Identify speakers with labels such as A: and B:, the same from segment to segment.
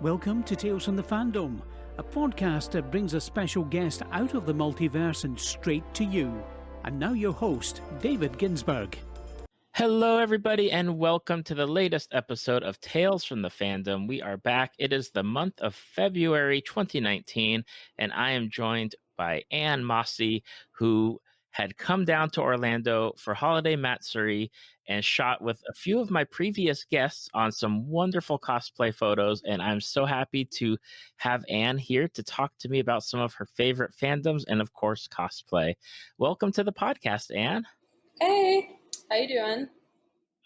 A: Welcome to Tales from the Fandom, a podcast that brings a special guest out of the multiverse and straight to you. And now your host, David Ginsburg.
B: Hello, everybody, and welcome to the latest episode of Tales from the Fandom. We are back. It is the month of February 2019, and I am joined by Ann Mossy, who had come down to Orlando for Holiday Matsuri and shot with a few of my previous guests on some wonderful cosplay photos. And I'm so happy to have Ann here to talk to me about some of her favorite fandoms and, of course, cosplay. Welcome to the podcast, Ann.
C: Hey, how you doing?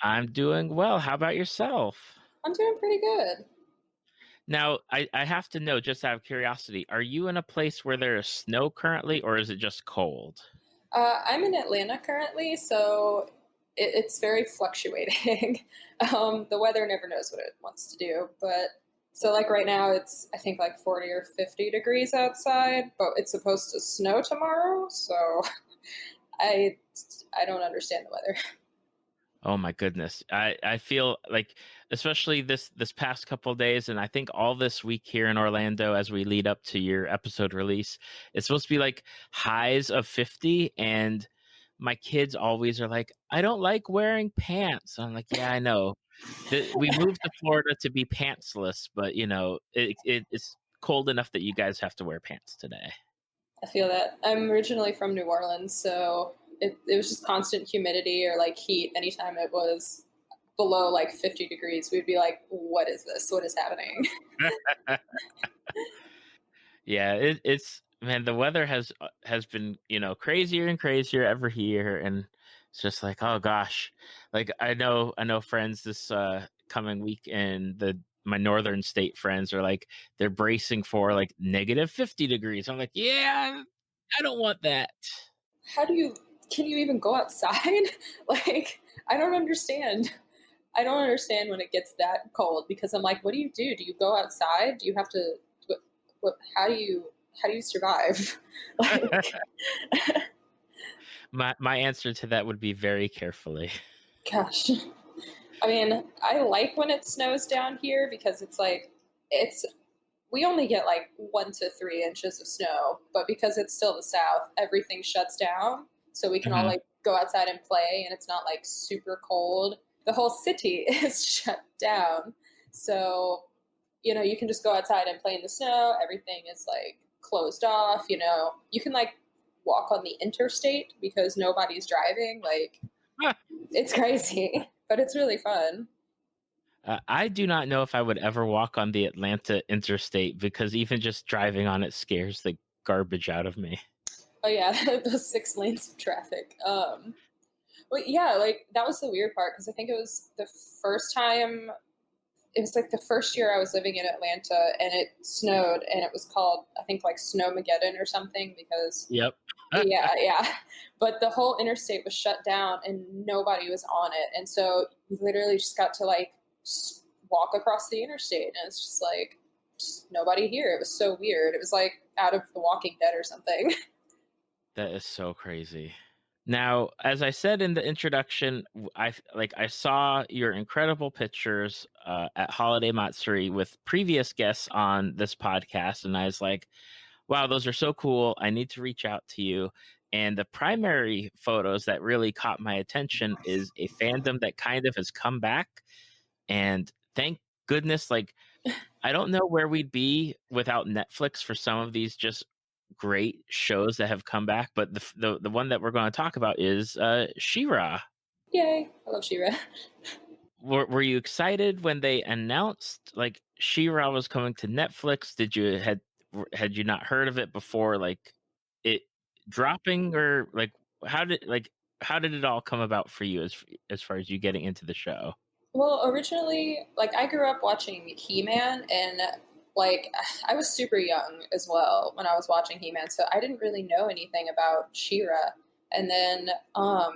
B: I'm doing well. How about yourself?
C: I'm doing pretty good.
B: Now, I have to know, just out of curiosity, are you in a place where there is snow currently, or is it just cold?
C: I'm in Atlanta currently, so it's very fluctuating. The weather never knows what it wants to do, but so like right now it's I think like 40 or 50 degrees outside, but it's supposed to snow tomorrow, so I don't understand the weather.
B: Oh my goodness. I feel like, especially this past couple of days, and I think all this week here in Orlando as we lead up to your episode release, it's supposed to be like highs of 50, and my kids always are like, I don't like wearing pants. I'm like, yeah, I know. We moved to Florida to be pantsless, but you know, it's cold enough that you guys have to wear pants today.
C: I feel that. I'm originally from New Orleans, so it was just constant humidity or like heat. Anytime it was below like 50 degrees, we'd be like, what is this? What is happening?
B: Yeah, it's man, the weather has been, you know, crazier and crazier every year, and it's just like, oh gosh. Like I know friends this coming week, and my northern state friends are like, they're bracing for like negative 50 degrees. I'm like, yeah, I don't want that.
C: Can you even go outside? Like, I don't understand. I don't understand when it gets that cold, because I'm like, what do? Do you go outside? Do you have to, how do you survive? Like,
B: my answer to that would be very carefully.
C: gosh. I mean, I like when it snows down here because it's like, we only get like 1 to 3 inches of snow, but because it's still the South, everything shuts down. So we can all like go outside and play, and it's not like super cold. The whole city is shut down. So, you know, you can just go outside and play in the snow. Everything is like closed off, you know. You can like walk on the interstate because nobody's driving. Like, it's crazy, but it's really fun.
B: I do not know if I would ever walk on the Atlanta interstate, because even just driving on it scares the garbage out of me.
C: Oh yeah, those 6 lanes of traffic. Well, yeah, like that was the weird part, because I think it was the first time. It was like the first year I was living in Atlanta, and it snowed, and it was called, I think, like Snowmageddon or something, because
B: Yep.
C: yeah. But the whole interstate was shut down, and nobody was on it, and so we literally just got to like walk across the interstate, and it's just like just nobody here. It was so weird. It was like out of The Walking Dead or something.
B: That is so crazy. Now, as I said in the introduction, I saw your incredible pictures at Holiday Matsuri with previous guests on this podcast, and I was like, wow, those are so cool. I need to reach out to you. And the primary photos that really caught my attention is a fandom that kind of has come back, and thank goodness. Like, I don't know where we'd be without Netflix for some of these just great shows that have come back, but the one that we're going to talk about is She-Ra.
C: Yay! I love She-Ra.
B: Were you excited when they announced like She-Ra was coming to Netflix? Had you not heard of it before, like it dropping, or like how did it all come about for you as far as you getting into the show?
C: Well, originally, like I grew up watching He-Man, and like I was super young as well when I was watching He-Man, so I didn't really know anything about She-Ra. And then all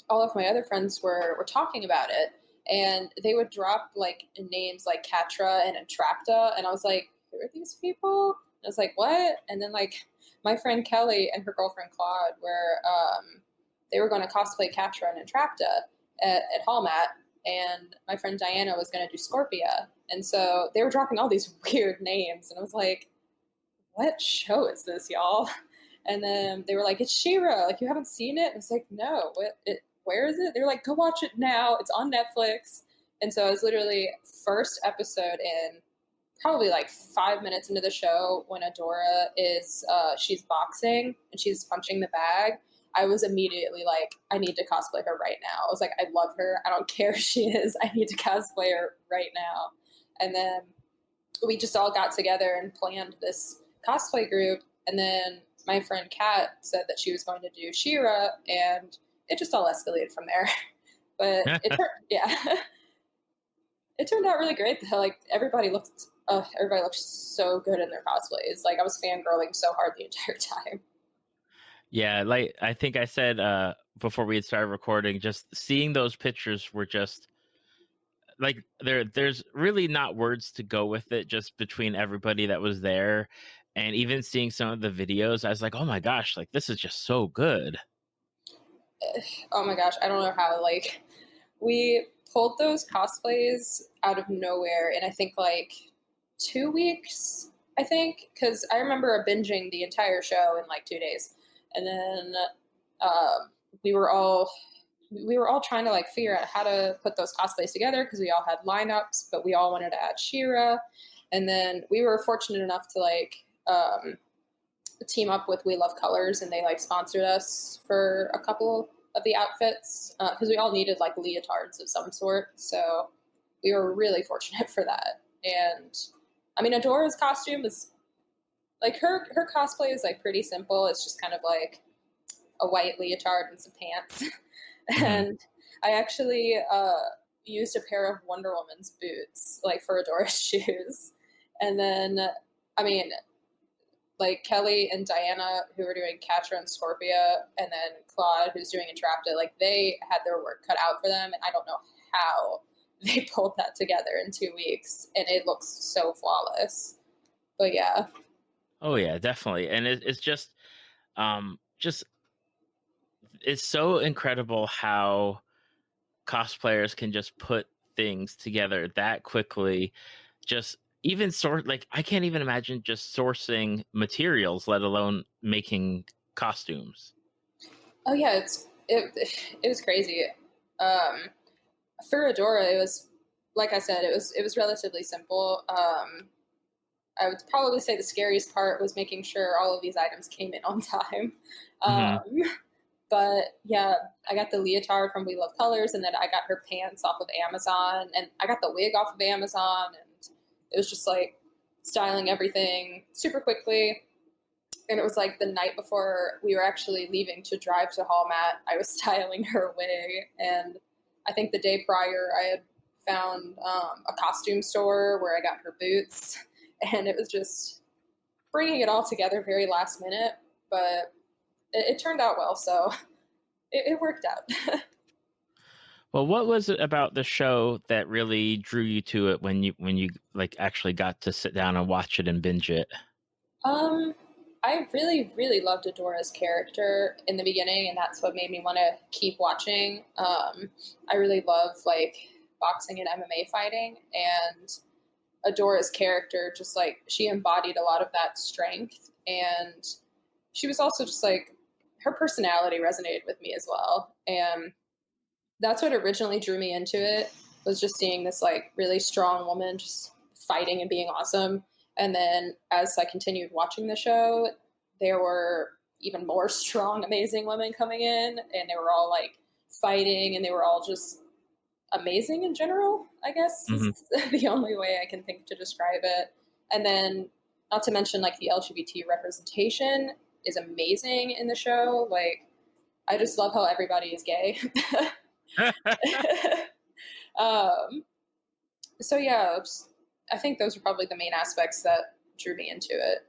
C: of my other friends were talking about it, and they would drop like names like Catra and Entrapta, and I was like, who are these people? And I was like, what? And then like my friend Kelly and her girlfriend Claude were they were going to cosplay Catra and Entrapta at Hallmat. and my friend Diana was going to do Scorpia. And so they were dropping all these weird names, and I was like, what show is this, y'all? And then they were like, it's She-Ra. Like, you haven't seen it? And I was like, no. Where is it? They were like, go watch it now. It's on Netflix. And so I was literally first episode in, probably like 5 minutes into the show, when Adora is, she's boxing and she's punching the bag. I was immediately like, I need to cosplay her right now. I was like, I love her. I don't care who she is. I need to cosplay her right now. And then we just all got together and planned this cosplay group. And then my friend Kat said that she was going to do She-Ra, and it just all escalated from there. But it turned out really great. Like, everybody looked so good in their cosplays. Like, I was fangirling so hard the entire time.
B: Yeah, like I think I said before we had started recording, just seeing those pictures were just like there's really not words to go with it, just between everybody that was there. And even seeing some of the videos, I was like, oh my gosh, like this is just so good.
C: Oh my gosh, I don't know how, like, we pulled those cosplays out of nowhere in, I think, like 2 weeks, I think, because I remember binging the entire show in like 2 days. And then we were all trying to like figure out how to put those cosplays together, because we all had lineups, but we all wanted to add She-Ra. And then we were fortunate enough to like team up with We Love Colors, and they like sponsored us for a couple of the outfits, because we all needed like leotards of some sort. So we were really fortunate for that. And I mean, Adora's costume is like, her cosplay is like pretty simple. It's just kind of like a white leotard and some pants.
B: Mm-hmm.
C: And I actually used a pair of Wonder Woman's boots, like, for Adora's shoes. And then, I mean, like, Kelly and Diana, who were doing Catra and Scorpia, and then Claude, who's doing Entrapta, like, they had their work cut out for them, and I don't know how they pulled that together in 2 weeks, and it looks so flawless. But yeah.
B: Oh yeah, definitely. And it's just it's so incredible how cosplayers can just put things together that quickly. Just even like, I can't even imagine just sourcing materials, let alone making costumes.
C: Oh yeah, it was crazy. For Adora, it was, like I said, it was relatively simple. I would probably say the scariest part was making sure all of these items came in on time. But yeah, I got the leotard from We Love Colors, and then I got her pants off of Amazon, and I got the wig off of Amazon, and it was just like styling everything super quickly. And it was like the night before we were actually leaving to drive to Hallmat, I was styling her wig. And I think the day prior, I had found a costume store where I got her boots. And it was just bringing it all together very last minute, but it turned out well, so it worked out.
B: Well, what was it about the show that really drew you to it when you like actually got to sit down and watch it and binge it?
C: I really, really loved Adora's character in the beginning, and that's what made me want to keep watching. I really love like boxing and MMA fighting, and Adora's character, just like, she embodied a lot of that strength, and she was also just like, her personality resonated with me as well. And that's what originally drew me into it, was just seeing this like really strong woman just fighting and being awesome. And then as I continued watching the show, there were even more strong, amazing women coming in, and they were all like fighting, and they were all just amazing in general, I guess, is the only way I can think to describe it. And then, not to mention, like, the LGBT representation is amazing in the show. Like, I just love how everybody is gay. So yeah, I think those are probably the main aspects that drew me into it.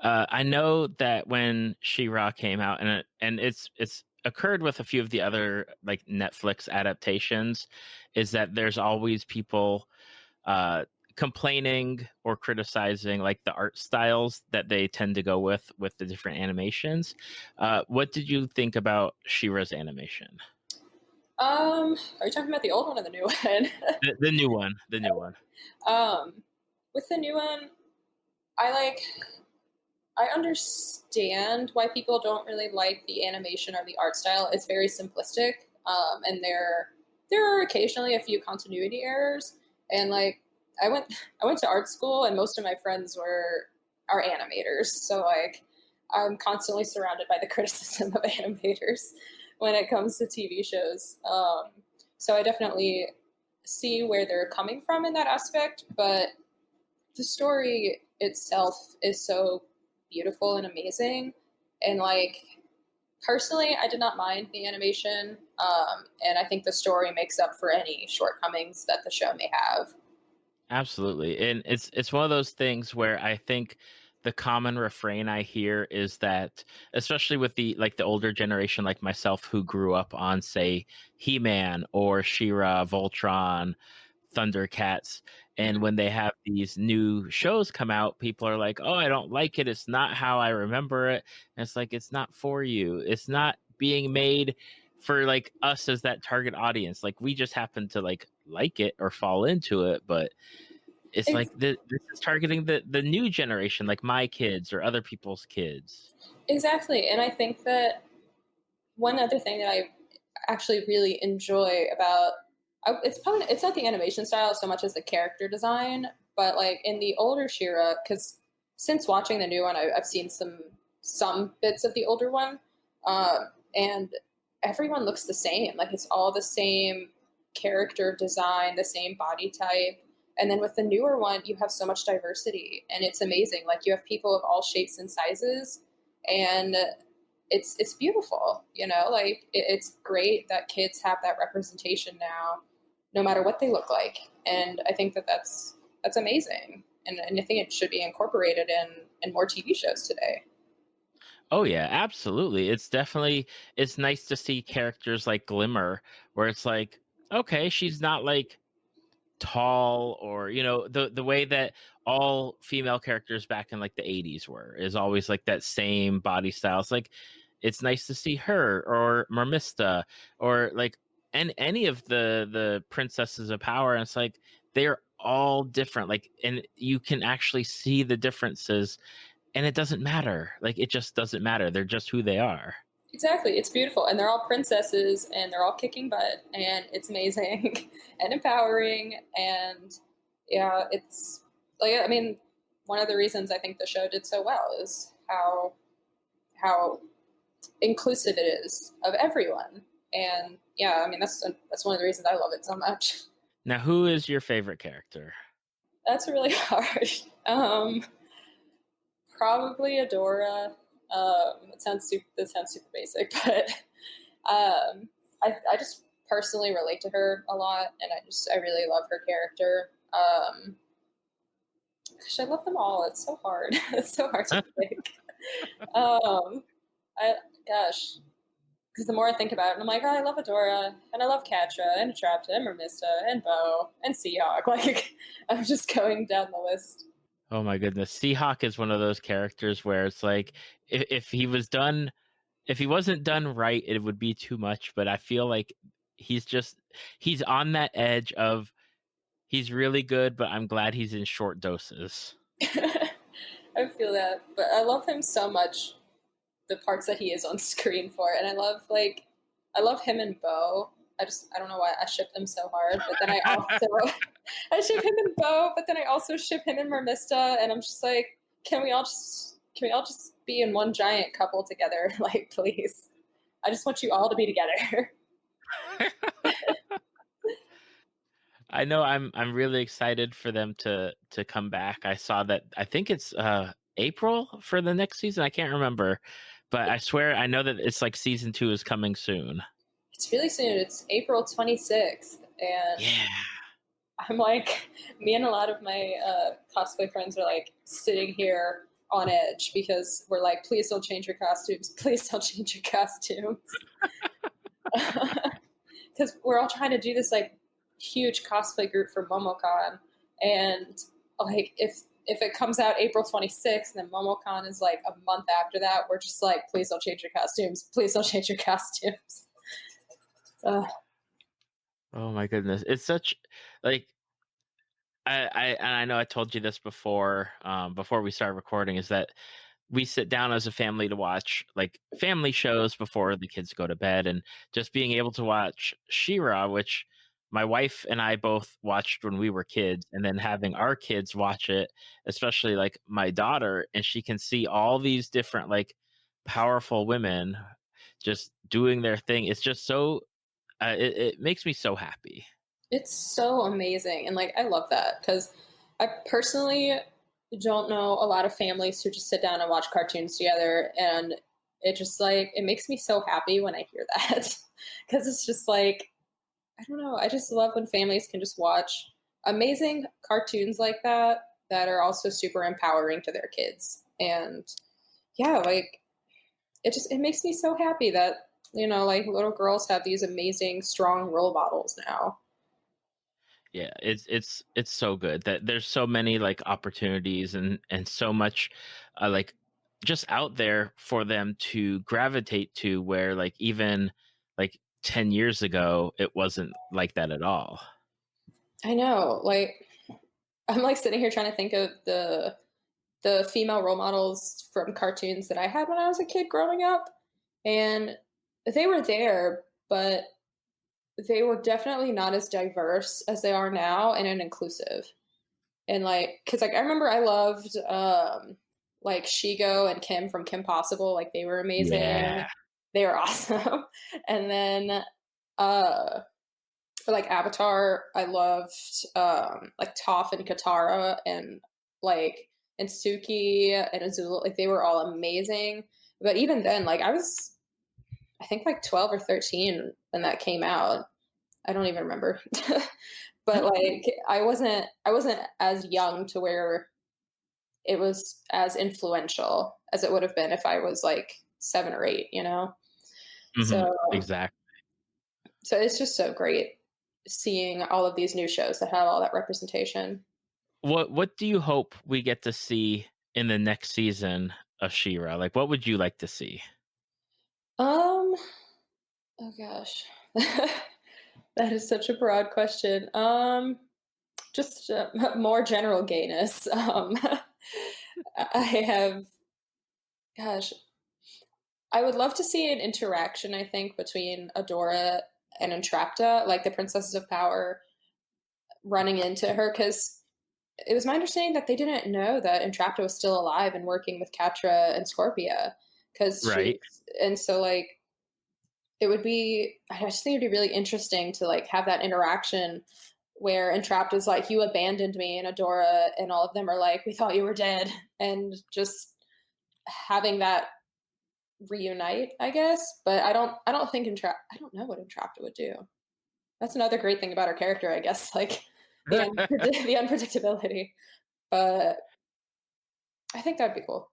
B: I know that when She-Ra came out, and it's occurred with a few of the other like Netflix adaptations, is that there's always people complaining or criticizing like the art styles that they tend to go with the different animations. What did you think about She-Ra's animation?
C: Are you talking about the old one or the new one?
B: The new one, the new one.
C: With the new one, I like. I understand why people don't really like the animation or the art style. It's very simplistic, and there are occasionally a few continuity errors. And like, I went I went to art school, and most of my friends are animators, so like, I'm constantly surrounded by the criticism of animators when it comes to TV shows. So I definitely see where they're coming from in that aspect, but the story itself is so beautiful and amazing. And like, personally, I did not mind the animation, and I think the story makes up for any shortcomings that the show may have.
B: Absolutely. And it's one of those things where I think the common refrain I hear is that, especially with the older generation like myself who grew up on, say, He-Man or She-Ra, Voltron, Thundercats, and when they have these new shows come out, people are like, "Oh, I don't like it. It's not how I remember it." And it's like, it's not for you. It's not being made for like us as that target audience. Like, we just happen to like it or fall into it, but it's
C: Ex-
B: like this is targeting the new generation, like my kids or other people's kids.
C: exactly. And I think that one other thing that I actually really enjoy about, it's not the animation style so much as the character design, but like in the older Shira, because since watching the new one, I've seen some bits of the older one, and everyone looks the same. Like, it's all the same character design, the same body type. And then with the newer one, you have so much diversity, and it's amazing. Like, you have people of all shapes and sizes, and it's beautiful. Like, it's great that kids have that representation now, no matter what they look like. And I think that that's amazing, and I think it should be incorporated in more TV shows today.
B: Oh yeah, absolutely. It's nice to see characters like Glimmer, where it's like, okay, she's not like tall, or the way that all female characters back in like the 80s were, is always like that same body style. It's like, it's nice to see her or Mermista or like any of the princesses of power, and it's like they're all different, like, and you can actually see the differences, and it doesn't matter, like, it just doesn't matter, they're just who they are.
C: Exactly, it's beautiful, and they're all princesses, and they're all kicking butt, and it's amazing and empowering. And yeah, it's like, I mean, one of the reasons I think the show did so well is how inclusive it is of everyone. And yeah, I mean, that's one of the reasons I love it so much.
B: Now, who is your favorite character?
C: That's really hard. Um, Probably Adora. That sounds super basic, but I just personally relate to her a lot, and I really love her character. Gosh, I love them all. It's so hard. It's so hard to pick. Um, I gosh, because the more I think about it, I'm like, oh, I love Adora, and I love Catra, and Trapta, and Mermista, and Bo, and Seahawk. Like, I'm just going down the list.
B: Oh my goodness, Seahawk is one of those characters where it's like, if he was done, if he wasn't done right, it would be too much. But I feel like he's on that edge of, he's really good, but I'm glad he's in short doses.
C: I feel that, but I love him so much. The parts that he is on screen for, and I love him and Bo. I don't know why I ship them so hard, but then I also I ship him and Bo, but then I also ship him and Mermista, and I'm just like, can we all just be in one giant couple together? Like, please. I just want you all to be together.
B: I know I'm really excited for them to come back. I saw that, I think it's April for the next season. I can't remember, but I swear I know that it's like season 2 is coming soon.
C: It's really soon. It's April 26th, and
B: Yeah.
C: I'm like, me and a lot of my cosplay friends are like sitting here on edge because we're like, please don't change your costumes. Please don't change your costumes. Because we're all trying to do this like huge cosplay group for MomoCon, and like, if it comes out April 26th and then MomoCon is like a month after that, we're just like, please don't change your costumes. Please don't change your costumes.
B: Oh my goodness. It's such like I know I told you this before, before we started recording, is that we sit down as a family to watch like family shows before the kids go to bed, and just being able to watch She-Ra, which my wife and I both watched when we were kids, and then having our kids watch it, especially like my daughter, and she can see all these different like powerful women just doing their thing. It's just so it makes me so happy.
C: It's so amazing. And like, I love that because I personally don't know a lot of families who just sit down and watch cartoons together. And it just like, it makes me so happy when I hear that because it's just like, I don't know. I just love when families can just watch amazing cartoons like that are also super empowering to their kids. And yeah, like it makes me so happy that, like little girls have these amazing, strong role models now.
B: Yeah, it's so good that there's so many like opportunities and so much like just out there for them to gravitate to, where like even like 10 years ago it wasn't like that at all.
C: I know. Like I'm like sitting here trying to think of the female role models from cartoons that I had when I was a kid growing up. And they were there, but they were definitely not as diverse as they are now and inclusive. And like, cause like I remember I loved like Shigo and Kim from Kim Possible. Like they were amazing.
B: Yeah.
C: They were awesome. And then for like Avatar, I loved like Toph and Katara and like and Suki and Azula. Like they were all amazing. But even then, like I think like 12 or 13 when that came out. I don't even remember. But like I wasn't as young to where it was as influential as it would have been if I was like 7 or 8. So
B: Exactly.
C: so it's just so great seeing all of these new shows that have all that representation.
B: What do you hope we get to see in the next season of She-Ra? Like what would you like to see?
C: Um oh gosh. That is such a broad question. Just more general gayness. I have, gosh, I would love to see an interaction, I think, between Adora and Entrapta, like the Princesses of Power running into her, because it was my understanding that they didn't know that Entrapta was still alive and working with Catra and Scorpia.
B: Right.
C: And so, like, I just think it'd be really interesting to, like, have that interaction where Entrapta's like, you abandoned me, and Adora and all of them are like, we thought you were dead. And just having that reunite, I guess. But I don't think I don't know what Entrapta would do. That's another great thing about her character, I guess, like the unpredictability. But I think that'd be cool.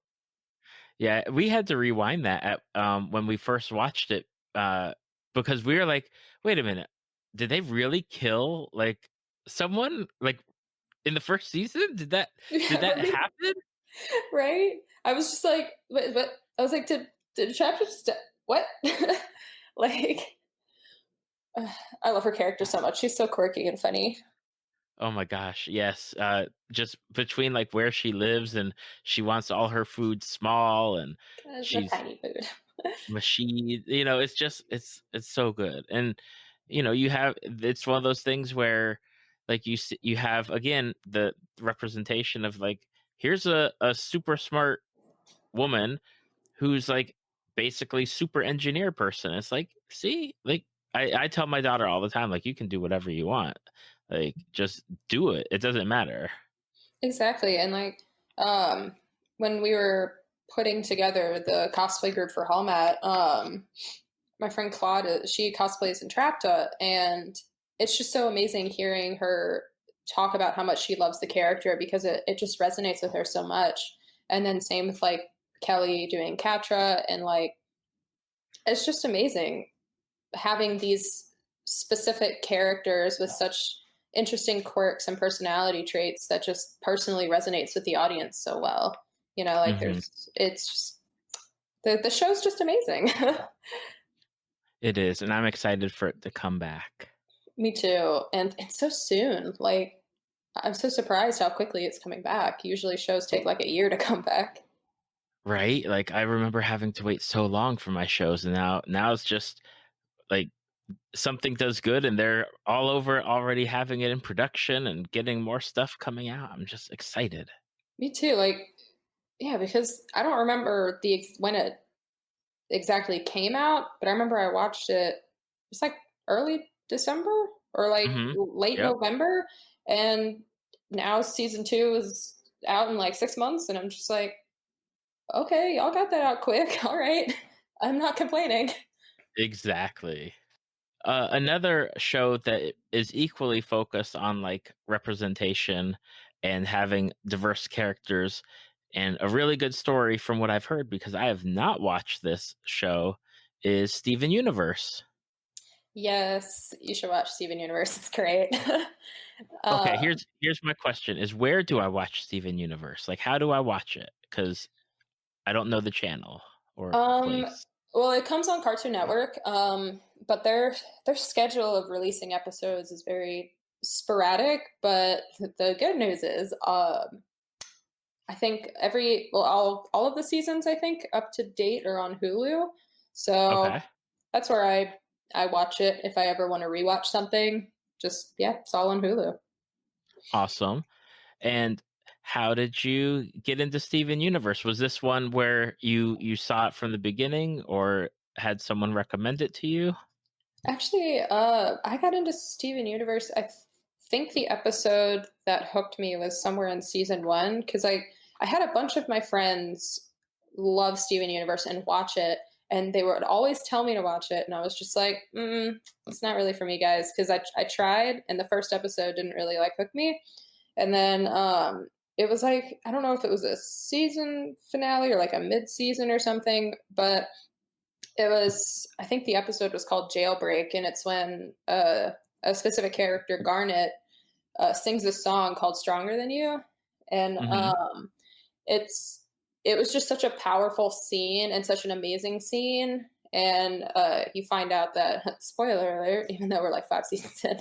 B: Yeah, we had to rewind that at when we first watched it, because we were like, "Wait a minute, did they really kill like someone like in the first season? Did that
C: Right?
B: happen?"
C: Right? I was just like, but I was like, did Entrapta just what? Like, I love her character so much. She's so quirky and funny.
B: Oh my gosh, yes. Just between like where she lives, and she wants all her food small, and
C: The
B: she's
C: tiny food.
B: machine. It's so good. And you have, it's one of those things where like you have again the representation of like, here's a super smart woman who's like basically super engineer person. It's like, see, like I tell my daughter all the time, like, you can do whatever you want, like just do it, it doesn't matter.
C: Exactly. And like when we were putting together the cosplay group for Hallmat, my friend Claude, she cosplays Entrapta, and it's just so amazing hearing her talk about how much she loves the character because it just resonates with her so much. And then same with like Kelly doing Catra, and like it's just amazing having these specific characters with such interesting quirks and personality traits that just personally resonates with the audience so well. Like
B: Hmm.
C: it's just the show's just amazing.
B: It is, and I'm excited for it to come back.
C: Me too. And it's so soon. Like, I'm so surprised how quickly it's coming back. Usually shows take like a year to come back.
B: Right? Like I remember having to wait so long for my shows, and now it's just like something does good and they're all over already having it in production and getting more stuff coming out. I'm just excited.
C: Me too. Like, yeah, because I don't remember when it exactly came out, but I remember I watched it. It's like early December or like
B: Mhm.
C: late
B: Yep.
C: November, and now season two is out in like 6 months, and I'm just like, okay, y'all got that out quick. All right, I'm not complaining.
B: Exactly. Another show that is equally focused on like representation and having diverse characters and a really good story from what I've heard because I have not watched this show is Steven Universe.
C: Yes, you should watch Steven Universe. It's great. uh,
B: Okay, here's my question is where do I watch Steven Universe? Like how do I watch it? Cuz I don't know the channel or
C: um,
B: place.
C: well, it comes on Cartoon Network, but their schedule of releasing episodes is very sporadic. But the good news is, I think all of the seasons I think up to date are on Hulu. So
B: Okay.
C: that's where I watch it if I ever want to rewatch something. Just yeah, it's all on Hulu.
B: Awesome. And how did you get into Steven Universe? Was this one where you saw it from the beginning or had someone recommend it to you?
C: Actually, I got into Steven Universe. Think the episode that hooked me was somewhere in season one because I had a bunch of my friends love Steven Universe and watch it, and they would always tell me to watch it, and I was just like, it's not really for me, guys, because I tried, and the first episode didn't really like hook me, and then it was like I don't know if it was a season finale or like a mid season or something, but it was, I think the episode was called Jailbreak, and it's when a specific character, Garnet, sings a song called Stronger Than You. And
B: Hmm.
C: it's, it was just such a powerful scene and such an amazing scene. And you find out that, spoiler alert, even though we're like 5 seasons in,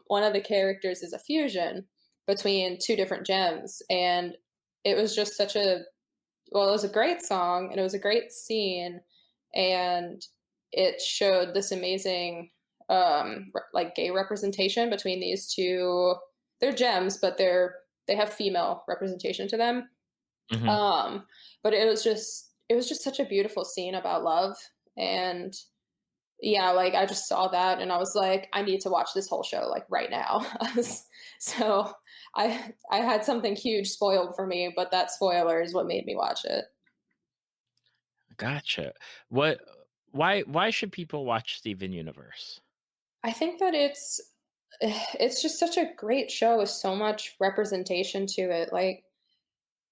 C: one of the characters is a fusion between two different gems. And it was just such a, well, it was a great song and it was a great scene, and it showed this amazing like gay representation between these two. They're gems, but they have female representation to them.
B: Hmm.
C: Um, but it was just such a beautiful scene about love, and yeah, like I just saw that and I was like, I need to watch this whole show like right now. So I had something huge spoiled for me, but that spoiler is what made me watch it.
B: Gotcha. What why should people watch Steven Universe?
C: I think that it's just such a great show with so much representation to it. Like,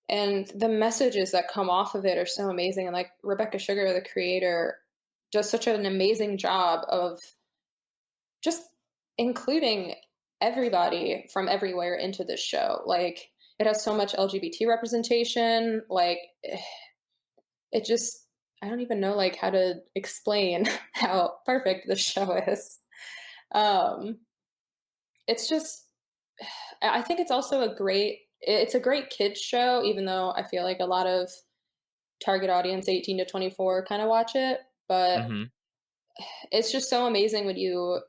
C: and the messages that come off of it are so amazing. And like Rebecca Sugar, the creator, does such an amazing job of just including everybody from everywhere into this show. Like, it has so much LGBT representation. Like, it just, I don't even know like how to explain how perfect this show is. Um, it's just, I think it's also it's a great kids show, even though I feel like a lot of target audience 18 to 24 kind of watch it. But
B: Hmm.
C: it's just so amazing when you,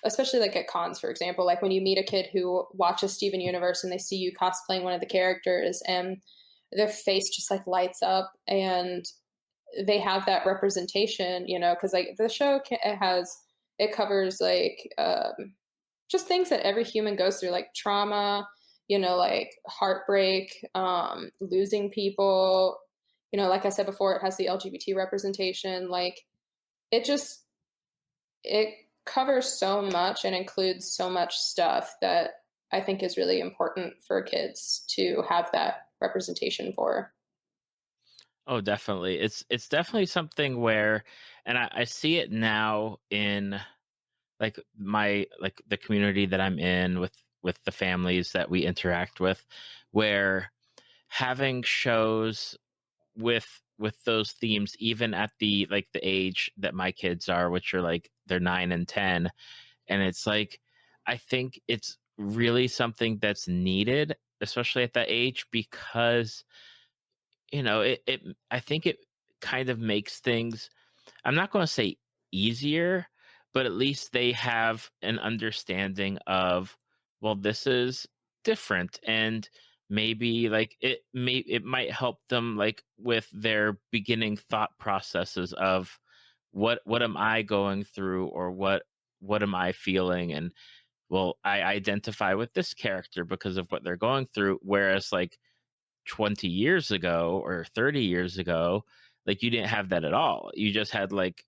C: especially like at cons, for example, like when you meet a kid who watches Steven Universe and they see you cosplaying one of the characters and their face just like lights up and they have that representation, you know, because like the show it covers like just things that every human goes through, like trauma, you know, like heartbreak, losing people. You know, like I said before, it has the LGBT representation. Like it just it covers so much and includes so much stuff that I think is really important for kids to have that representation for.
B: Oh, definitely. It's definitely something where and I see it now in like the community that I'm in with the families that we interact with where having shows with those themes even at the like the age that my kids are which are like they're 9 and 10 And it's like, I think it's really something that's needed, especially at that age, because, I think it kind of makes things, I'm not going to say easier, but at least they have an understanding of, well, this is different, and maybe like it might help them like with their beginning thought processes of what am I going through, or what am I feeling, and well, I identify with this character because of what they're going through, whereas like 20 years ago or 30 years ago, like you didn't have that at all. You just had like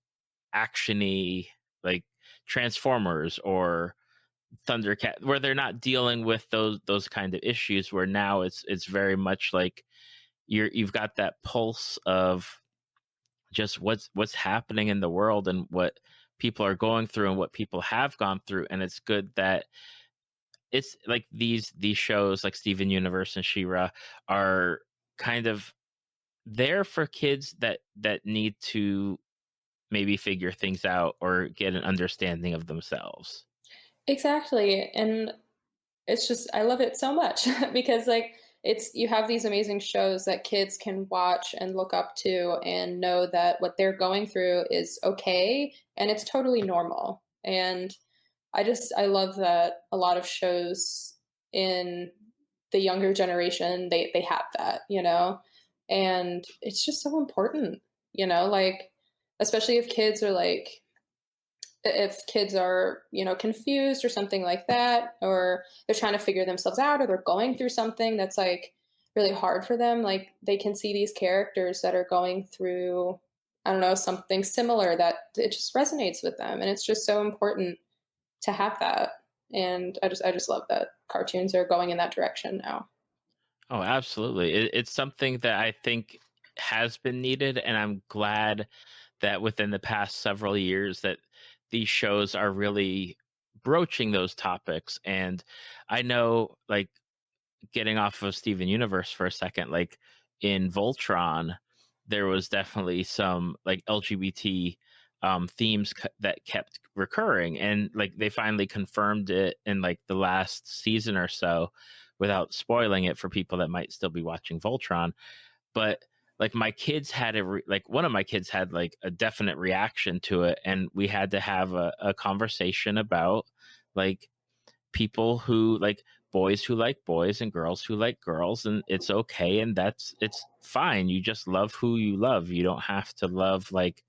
B: actiony, like Transformers or Thundercat, where they're not dealing with those kind of issues, where now it's very much like you've got that pulse of just what's happening in the world and what people are going through and what people have gone through. And it's good that it's like these shows like Steven Universe and She-Ra are kind of there for kids that need to maybe figure things out or get an understanding of themselves.
C: Exactly. And it's just I love it so much because like it's you have these amazing shows that kids can watch and look up to and know that what they're going through is okay and it's totally normal. And I love that a lot of shows in the younger generation they have that, you know? And it's just so important, like especially if kids are like if kids are confused or something like that, or they're trying to figure themselves out, or they're going through something that's like really hard for them, like they can see these characters that are going through, I don't know, something similar that it just resonates with them, and it's just so important to have that. And I just love that cartoons are going in that direction now.
B: Oh, absolutely. It's something that I think has been needed, and I'm glad that within the past several years that these shows are really broaching those topics. And I know, like, getting off of Steven Universe for a second, like in Voltron, there was definitely some like LGBT themes that kept recurring, and like they finally confirmed it in like the last season or so, without spoiling it for people that might still be watching Voltron. But like my kids had like one of my kids had like a definite reaction to it, and we had to have a conversation about like people who like boys who like boys and girls who like girls, and it's okay, and it's fine. You just love who you love. You don't have to love like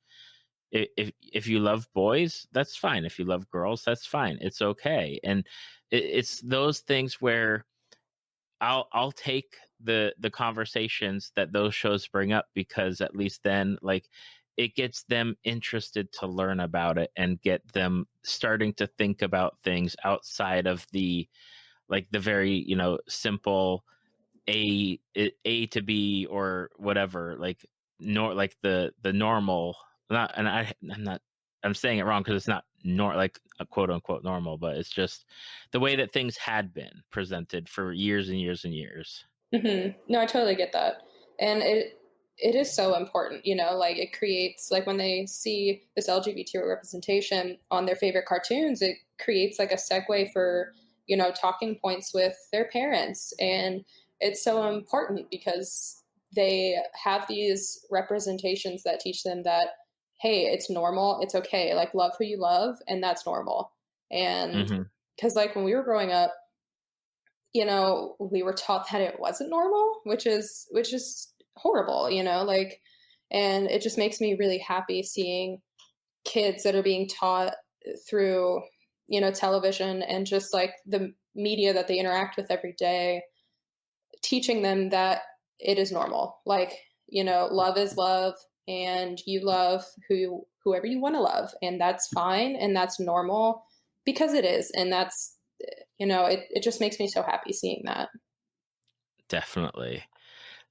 B: if you love boys, that's fine. If you love girls, that's fine. It's okay. And it's those things where I'll take the conversations that those shows bring up, because at least then like it gets them interested to learn about it and get them starting to think about things outside of the like the very simple a to b or whatever, like nor like the normal, not, and I'm not, I'm saying it wrong because it's not like a quote unquote normal, but it's just the way that things had been presented for years and years and years.
C: No, I totally get that. And it is so important, like it creates like when they see this LGBT representation on their favorite cartoons, it creates like a segue for, talking points with their parents. And it's so important because they have these representations that teach them that, hey, it's normal, it's okay, like love who you love, and that's normal. And
B: Hmm.
C: because like when we were growing up, we were taught that it wasn't normal, which is horrible, like, and it just makes me really happy seeing kids that are being taught through, television and just like the media that they interact with every day, teaching them that it is normal. Like, love is love, and you love whoever you want to love, and that's fine, and that's normal because it is, and that's it just makes me so happy seeing that.
B: Definitely.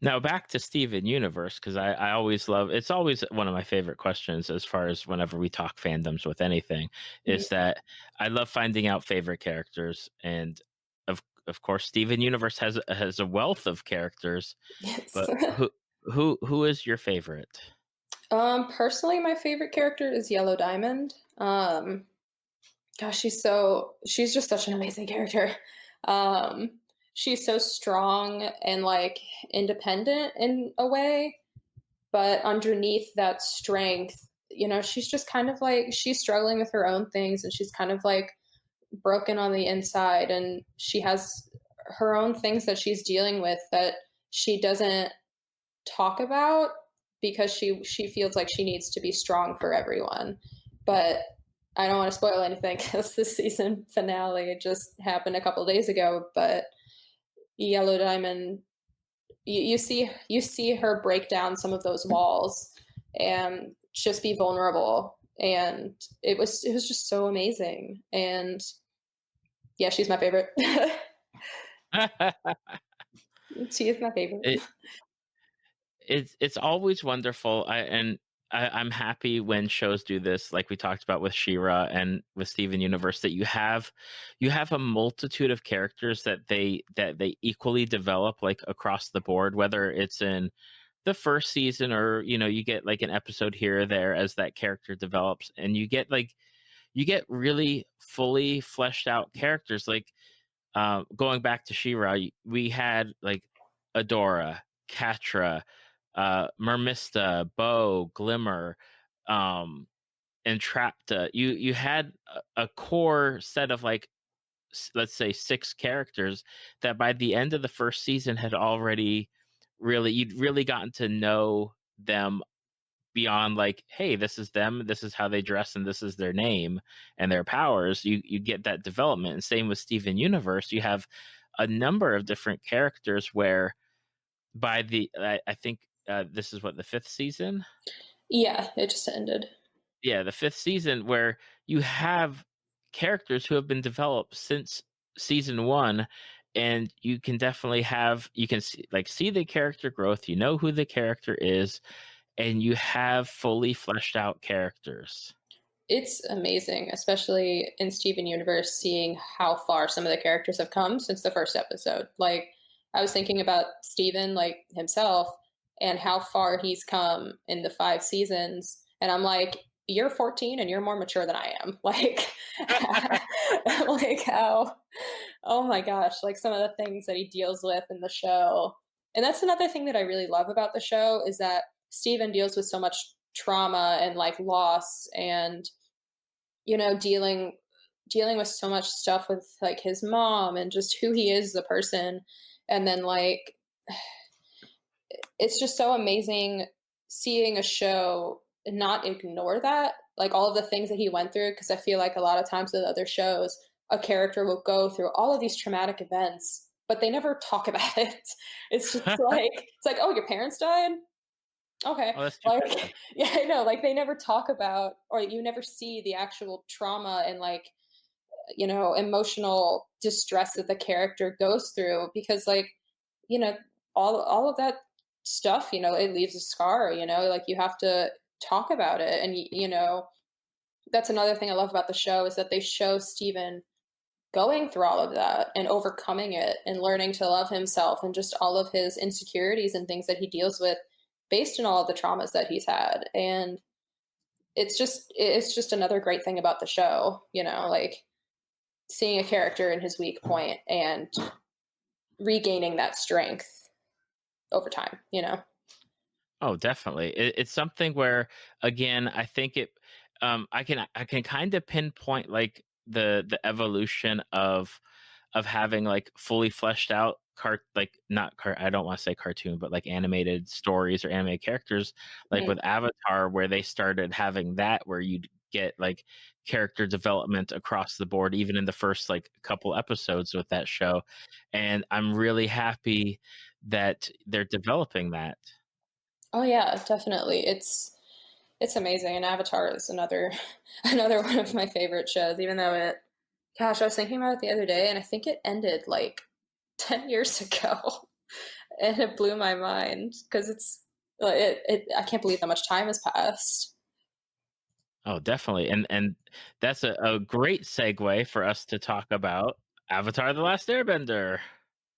B: Now back to Steven Universe, because I always love, it's always one of my favorite questions as far as whenever we talk fandoms with anything,
C: Mhm.
B: is that I love finding out favorite characters. And of course Steven Universe has a wealth of characters,
C: Yes.
B: but who is your favorite?
C: Personally, my favorite character is Yellow Diamond. Gosh, she's just such an amazing character. Um, she's so strong and like independent in a way, but underneath that strength, she's just kind of like she's struggling with her own things and she's kind of like broken on the inside and she has her own things that she's dealing with that she doesn't talk about because she feels like she needs to be strong for everyone. But I don't want to spoil anything because the season finale just happened a couple days ago. But Yellow Diamond, you see her break down some of those walls and just be vulnerable, and it was just so amazing. And yeah, she's my favorite. She is my favorite.
B: It's always wonderful. I'm happy when shows do this, like we talked about with She-Ra and with Steven Universe, that you have a multitude of characters that they equally develop like across the board, whether it's in the first season or you get like an episode here or there as that character develops, and you get really fully fleshed out characters. Like going back to She-Ra, we had like Adora, Catra, Mermista, Bo, Glimmer, um, and Trapta. You had a core set of like let's say 6 characters that by the end of the first season had already you'd really gotten to know them beyond like, hey, this is them, this is how they dress, and this is their name and their powers. You get that development. And same with Steven Universe, you have a number of different characters where by I think this is what, the 5th season.
C: Yeah, it just ended.
B: Yeah, the 5th season, where you have characters who have been developed since season 1, and you can definitely see the character growth, who the character is, and you have fully fleshed out characters.
C: It's amazing, especially in Steven Universe, seeing how far some of the characters have come since the first episode. Like, I was thinking about Steven, like himself, and how far he's come in the 5 seasons. And I'm like, you're 14 and you're more mature than I am. Like, like how, oh my gosh, like some of the things that he deals with in the show. And that's another thing that I really love about the show is that Steven deals with so much trauma and like loss and dealing with so much stuff with like his mom and just who he is as a person. And then like it's just so amazing seeing a show and not ignore that, like all of the things that he went through, because I feel like a lot of times with other shows a character will go through all of these traumatic events but they never talk about it. It's just like it's like, oh, your parents died. Okay.
B: Oh, that's too bad.
C: Like, yeah, I know. Like, they never talk about, or you never see the actual trauma and, like, emotional distress that the character goes through because, like, you know, all of that stuff, it leaves a scar, like, you have to talk about it. And, that's another thing I love about the show is that they show Steven going through all of that and overcoming it and learning to love himself and just all of his insecurities and things that he deals with based on all of the traumas that he's had. And it's just another great thing about the show, like seeing a character in his weak point and regaining that strength over time.
B: Oh, definitely. It's something where, again, I think I can kind of pinpoint like the evolution of having like fully fleshed out I don't want to say cartoon, but like animated stories or animated characters, like with Avatar, where they started having that, where you'd get like character development across the board, even in the first like couple episodes with that show. And I'm really happy that they're developing that.
C: Oh yeah, definitely. It's amazing. And Avatar is another another one of my favorite shows, even though gosh, I was thinking about it the other day and I think it ended like 10 years ago. And it blew my mind because I can't believe how much time has passed.
B: Oh, definitely. And that's a great segue for us to talk about Avatar: The Last Airbender.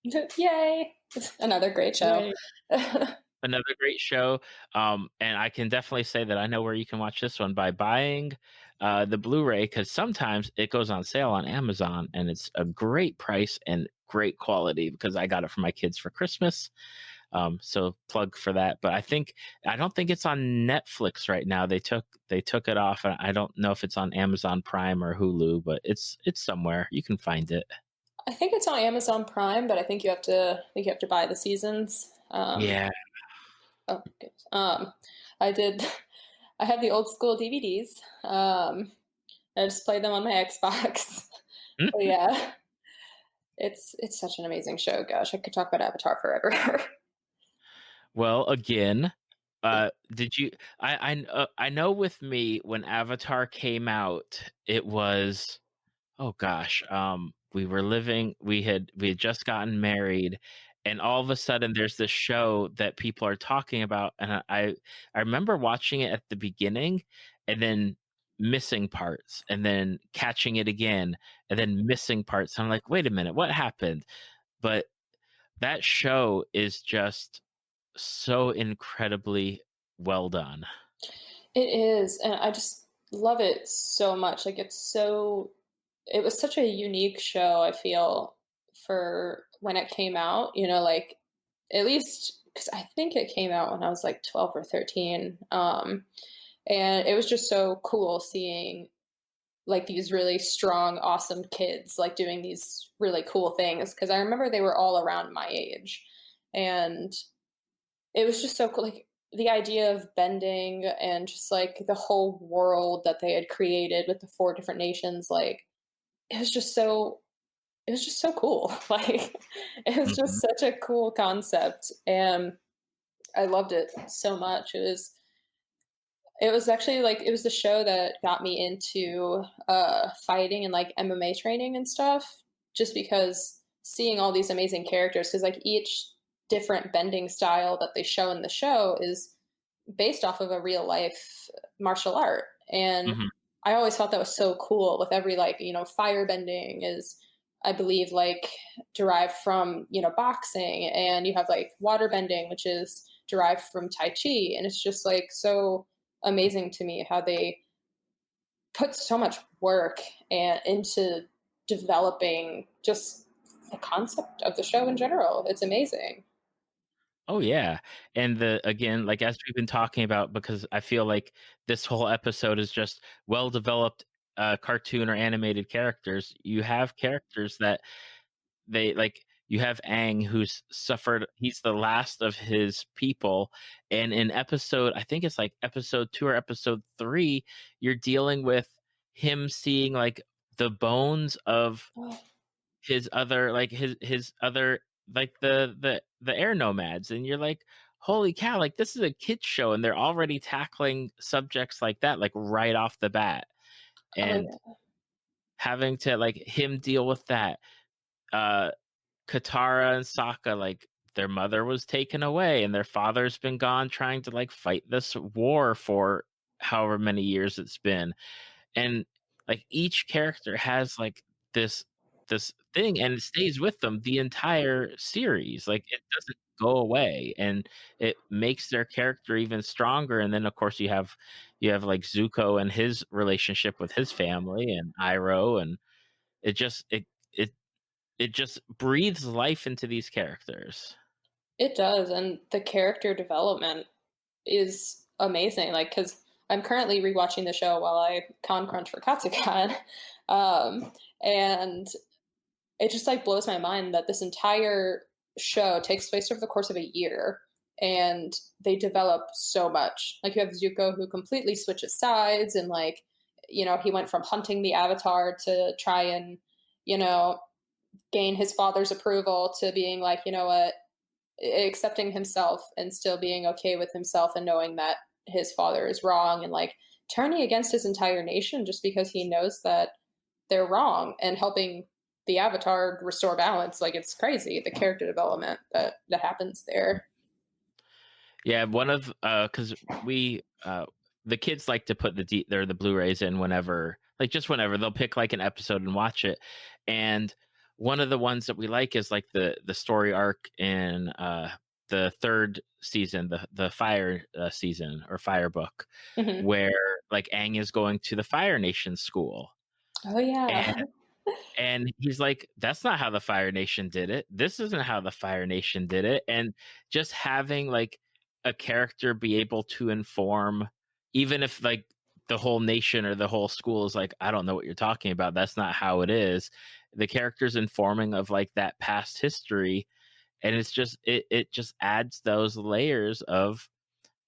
C: Yay. Another great show.
B: Yay. Another great show. And I can definitely say that I know where you can watch this one by buying the Blu-ray, because sometimes it goes on sale on Amazon and it's a great price and great quality because I got it for my kids for Christmas. So plug for that. But I don't think it's on Netflix right now. They took it off. And I don't know if it's on Amazon Prime or Hulu, but it's somewhere. You can find it.
C: I think it's on Amazon Prime, but I think you have to buy the seasons.
B: Yeah.
C: Oh, good. I did. I had the old school DVDs. I just played them on my Xbox. But yeah, it's such an amazing show. Gosh, I could talk about Avatar forever.
B: Well, again, did you? I know with me when Avatar came out, it was, oh gosh, we had just gotten married, and all of a sudden there's this show that people are talking about, and I remember watching it at the beginning, and then missing parts, and then catching it again, and then missing parts. I'm like, wait a minute, what happened? But that show is just so incredibly well done.
C: It is, and I just love it so much. Like it was such a unique show, I feel, for when it came out, like at least because I think it came out when I was like 12 or 13. And it was just so cool seeing like these really strong, awesome kids like doing these really cool things. Cause I remember they were all around my age. And it was just so cool. Like the idea of bending and just like the whole world that they had created with the 4 different nations, like it was just so cool. Like it was
B: Mhm.
C: just such a cool concept. And I loved it so much. It was actually like it was the show that got me into fighting and like MMA training and stuff. Just because seeing all these amazing characters, because like each different bending style that they show in the show is based off of a real life martial art, and
B: Mhm.
C: I always thought that was so cool. With every like fire bending is, I believe, like derived from boxing, and you have like water bending, which is derived from Tai Chi, and it's just like so amazing to me how they put so much work and into developing just the concept of the show in general. It's amazing.
B: Oh yeah. And again, like as we've been talking about, because I feel like this whole episode is just well developed cartoon or animated characters. You have characters that they like you have Aang, who's suffered, he's the last of his people, and in episode, I think it's like episode 2 or episode 3, you're dealing with him seeing like the bones of
C: Oh,
B: his other, like his other, like the air nomads, and you're like, holy cow, like this is a kids show and they're already tackling subjects like that, like right off the bat,
C: oh
B: and
C: yeah.
B: having to like him deal with that. uh Katara and Sokka, like their mother was taken away and their father's been gone trying to like fight this war for however many years it's been. And like each character has like this thing, and it stays with them the entire series. Like it doesn't go away, and it makes their character even stronger. And then of course you have like Zuko and his relationship with his family, and Iroh, and it just it it just breathes life into these characters.
C: It does, and the character development is amazing. Like, because I'm currently rewatching the show while I con crunch for Katsukan, and it just like blows my mind that this entire show takes place over the course of a year, and they develop so much. Like, you have Zuko who completely switches sides, and like, he went from hunting the Avatar to try and you know gain his father's approval to being like, what, accepting himself and still being okay with himself and knowing that his father is wrong, and like turning against his entire nation just because he knows that they're wrong, and helping the Avatar restore balance. Like, it's crazy the character development that happens there.
B: Yeah, one of because we the kids like to put the Blu-rays in whenever, like just whenever they'll pick like an episode and watch it. And one of the ones that we like is like the story arc in the third season, the fire season or fire book,
C: Hmm.
B: where like Aang is going to the Fire Nation school.
C: Oh yeah.
B: And he's like, that's not how the Fire Nation did it. This isn't how the Fire Nation did it. And just having like a character be able to inform, even if like the whole nation or the whole school is like, I don't know what you're talking about. That's not how it is. The character's informing of like that past history. And it's just, it just adds those layers of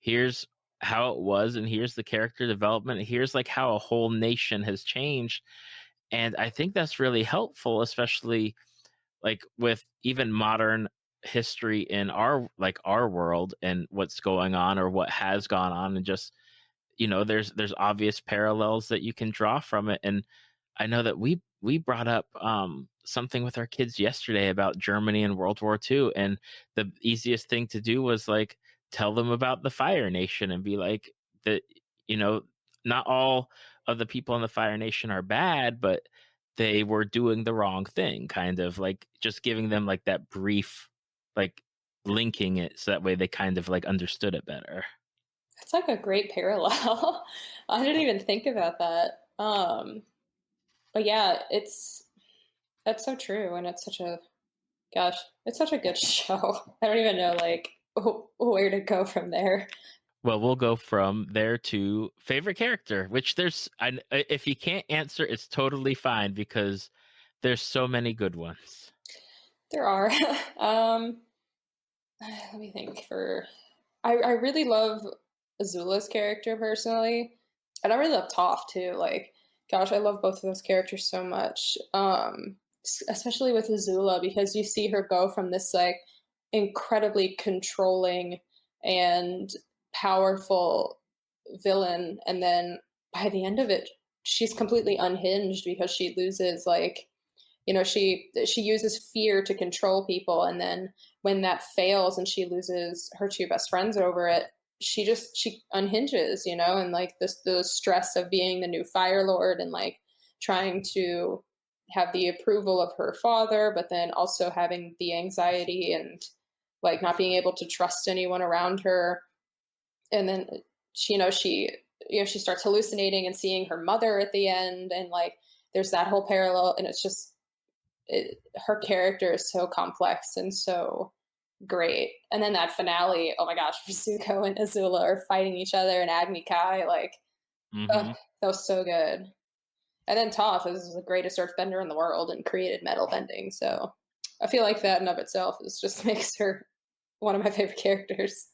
B: here's how it was, and here's the character development. Here's like how a whole nation has changed. And I think that's really helpful, especially like with even modern history in our world and what's going on or what has gone on. And just, there's obvious parallels that you can draw from it. And I know that we brought up something with our kids yesterday about Germany and World War II, and the easiest thing to do was like tell them about the Fire Nation and be like that, you know, not all of the people in the Fire Nation are bad, but they were doing the wrong thing, kind of like just giving them like that brief, like linking it so that way they kind of like understood it better.
C: It's like a great parallel. I didn't even think about that. But yeah, that's so true, and it's such a gosh, it's such a good show. I don't even know like where to go from there.
B: Well, we'll go from there to favorite character, which if you can't answer, it's totally fine because there's so many good ones.
C: There are. Let me think. I really love Azula's character personally, and I really love Toph too. Like, gosh, I love both of those characters so much. Especially with Azula, because you see her go from this like incredibly controlling and powerful villain, and then by the end of it, she's completely unhinged because she loses like she uses fear to control people, and then when that fails and she loses her two best friends over it, she unhinges, and like the stress of being the new Fire Lord and like trying to have the approval of her father, but then also having the anxiety and like not being able to trust anyone around her. And then she starts hallucinating and seeing her mother at the end, and like there's that whole parallel, and it's just her character is so complex and so great. And then that finale, oh my gosh, Zuko and Azula are fighting each other and Agni Kai, like that was so good. And then Toph is the greatest earthbender in the world and created metal bending, so I feel like that in of itself is just makes her one of my favorite characters.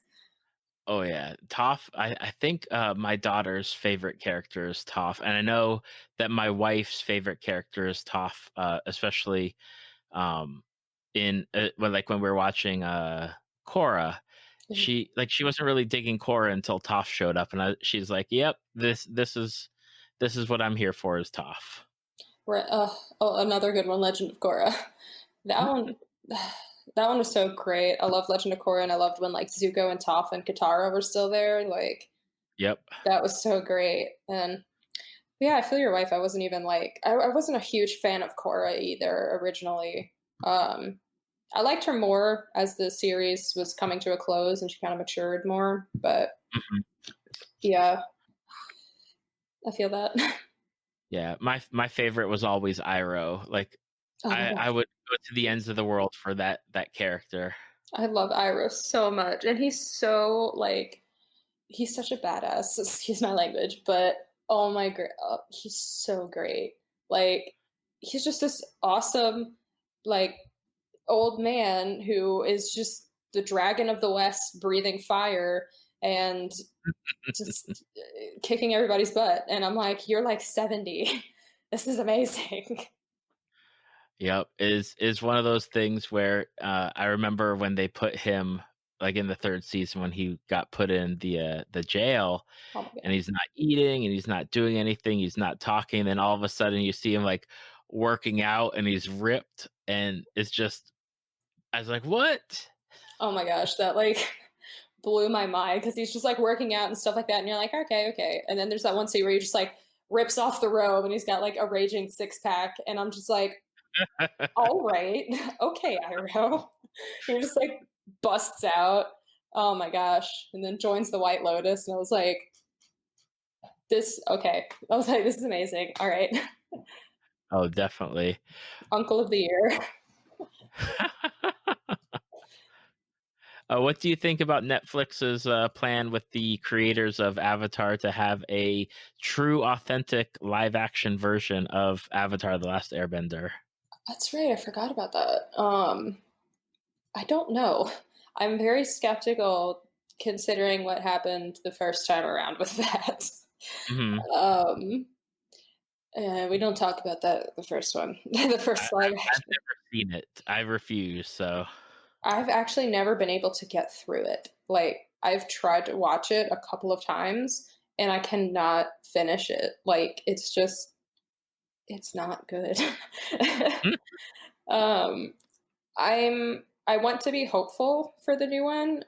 B: Oh yeah, Toph. I think my daughter's favorite character is Toph, and I know that my wife's favorite character is Toph, especially um, when we were watching Korra. She wasn't really digging Korra until Toph showed up, and she's like, "Yep, this is what I'm here for is Toph."
C: Right. Another good one, Legend of Korra. That one, that one was so great. I love Legend of Korra, and I loved when like Zuko and Toph and Katara were still there. Like,
B: yep,
C: that was so great. And yeah, I feel your wife. I wasn't even like I wasn't a huge fan of Korra either originally. I liked her more as the series was coming to a close and she kind of matured more. But yeah, I feel that.
B: Yeah, my favorite was always Iroh. Like I would go to the ends of the world for that character.
C: I love Iroh so much, and he's so like he's such a badass. Excuse my language, but oh my god, he's so great. Like he's just this awesome, like old man who is just the dragon of the West, breathing fire and just kicking everybody's butt. And I'm like, you're like 70. This is amazing.
B: Yep, is one of those things where I remember when they put him like in the third season when he got put in the jail,
C: Oh
B: and he's not eating and he's not doing anything, he's not talking. And then all of a sudden you see him like working out and he's ripped, and it's just I was like, what?
C: Oh my gosh, that like blew my mind because he's just like working out and stuff like that, and you're like, okay. And then there's that one scene where he just like rips off the robe and he's got like a raging six pack, and I'm just like, all right, okay, Iroh. He just like busts out. Oh my gosh, and then joins the White Lotus, and I was like, Okay. I was like, this is amazing. All right.
B: Oh, definitely.
C: Uncle of the year.
B: What do you think about Netflix's plan with the creators of Avatar to have a true, authentic live action version of Avatar: The Last Airbender?
C: That's right. I forgot about that. I don't know. I'm very skeptical considering what happened the first time around with that.
B: Hmm.
C: Um, we don't talk about that the first one, the first live
B: I've
C: action.
B: never seen it. I refuse. So,
C: I've actually never been able to get through it. Like I've tried to watch it a couple of times and I cannot finish it. Like it's not good.
B: mm,
C: um I want to be hopeful for the new one.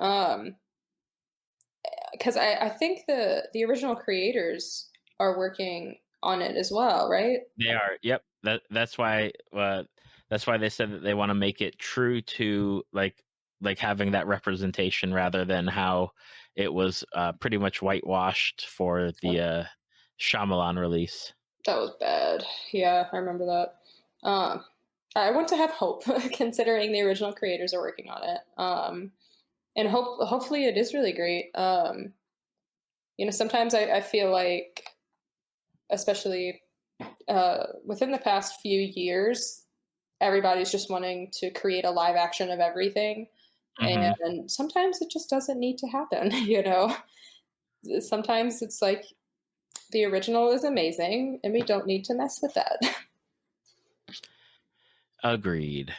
C: Because I think the original creators are working on it as well, right?
B: they are. Yep. That's why. That's why they said that they want to make it true to like having that representation rather than how it was pretty much whitewashed for the Shyamalan release.
C: That was bad. Yeah, I remember that. I want to have hope, considering the original creators are working on it. And hopefully it is really great. Sometimes I feel like, especially within the past few years, everybody's just wanting to create a live action of everything.
B: Hmm.
C: And sometimes it just doesn't need to happen, you know? Sometimes it's like the original is amazing and we don't need to mess with that.
B: Agreed.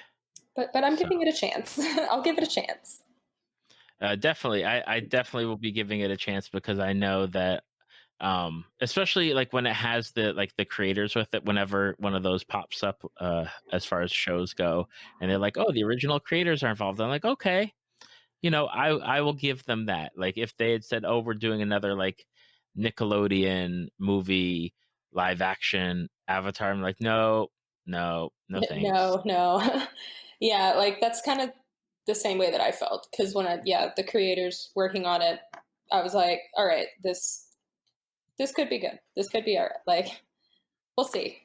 C: But I'm
B: So
C: giving it a chance. I'll give it a chance.
B: definitely, I definitely will be giving it a chance because I know that especially like when it has the creators with it, whenever one of those pops up as far as shows go, and they're like, oh, the original creators are involved. I'm like, okay, I will give them that. Like if they had said, oh, we're doing another like Nickelodeon movie live action Avatar, I'm like, no, no, no thanks.
C: No, no. Yeah, like that's kind of the same way that I felt because the creators working on it, I was like, all right, this could be good. This could be all right. Like, we'll see.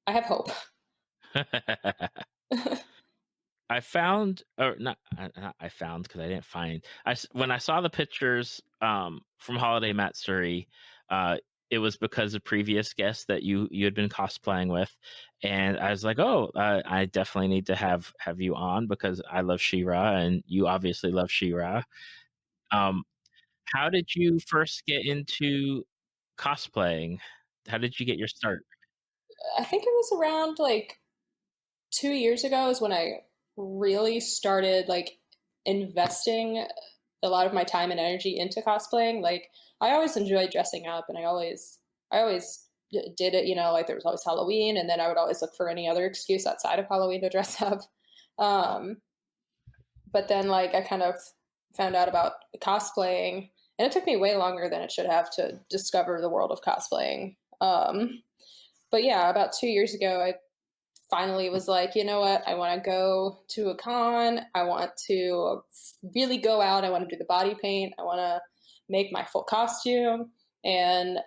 C: I have hope.
B: I found, or not I found because I didn't find. When I saw the pictures from Holiday Matsuri, uh, it was because of previous guests that you had been cosplaying with, and I was like, oh, I definitely need to have you on because I love She-Ra and you obviously love She-Ra. Um, how did you first get into cosplaying? How did you get your start?
C: I think it was around like 2 years ago is when I really started like investing a lot of my time and energy into cosplaying. Like I always enjoyed dressing up and I always did it, like there was always Halloween and then I would always look for any other excuse outside of Halloween to dress up. Um, but then like I kind of found out about cosplaying and it took me way longer than it should have to discover the world of cosplaying. But yeah, about 2 years ago, I finally was like, you know what? I want to go to a con. I want to really go out. I want to do the body paint. I want to make my full costume. And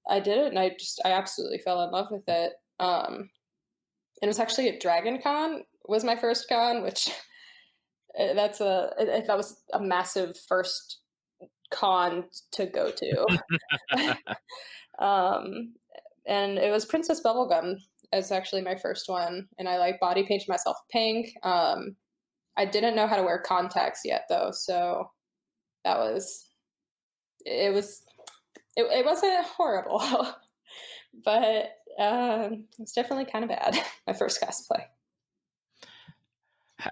C: I did it and I absolutely fell in love with it. It was actually at Dragon Con was my first con, which that was a massive first con to go to. um, and it was Princess Bubblegum as actually my first one, and I like body painted myself pink. I didn't know how to wear contacts yet though, so that was it wasn't horrible, but it's definitely kind of bad. My first cosplay.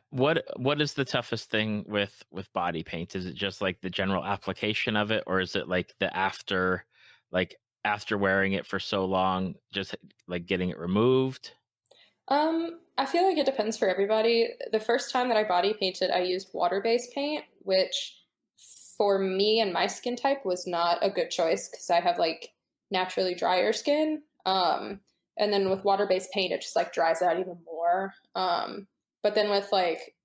B: What is the toughest thing with body paint? Is it just like the general application of it, or is it like the like after wearing it for so long, just like getting it removed?
C: I feel like it depends for everybody. The first time that I body painted, I used water-based paint, which for me and my skin type was not a good choice because I have like naturally drier skin. And then with water-based paint, it just like dries out even more. But then with like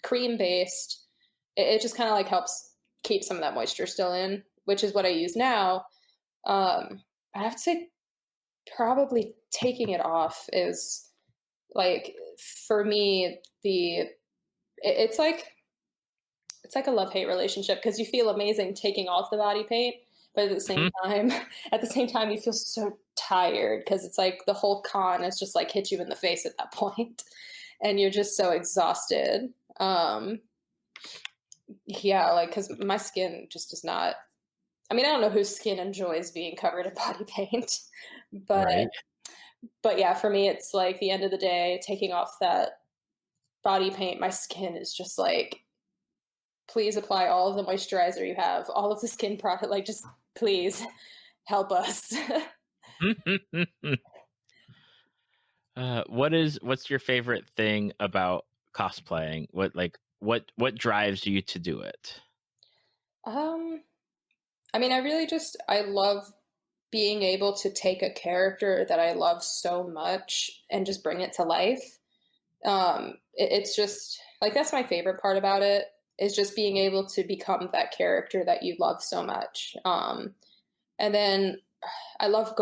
C: cream-based, it just kind of like helps keep some of that moisture still in, which is what I use now. I have to say probably taking it off is like, for me, it's like a love-hate relationship, because you feel amazing taking off the body paint, but at the same
B: Mhm.
C: time, you feel so tired, because it's like the whole con is just like hit you in the face at that point, and you're just so exhausted. Yeah, like, because my skin just does not. I mean, I don't know whose skin enjoys being covered in body paint, but
B: Right.
C: yeah, for me, it's like the end of the day, taking off that body paint, my skin is just like, please apply all of the moisturizer you have, all of the skin product, like, just please help us.
B: What's your favorite thing about cosplaying? What drives you to do it?
C: um, I mean, I love being able to take a character that I love so much and just bring it to life. It's just like, that's my favorite part about it, is just being able to become that character that you love so much. And then I love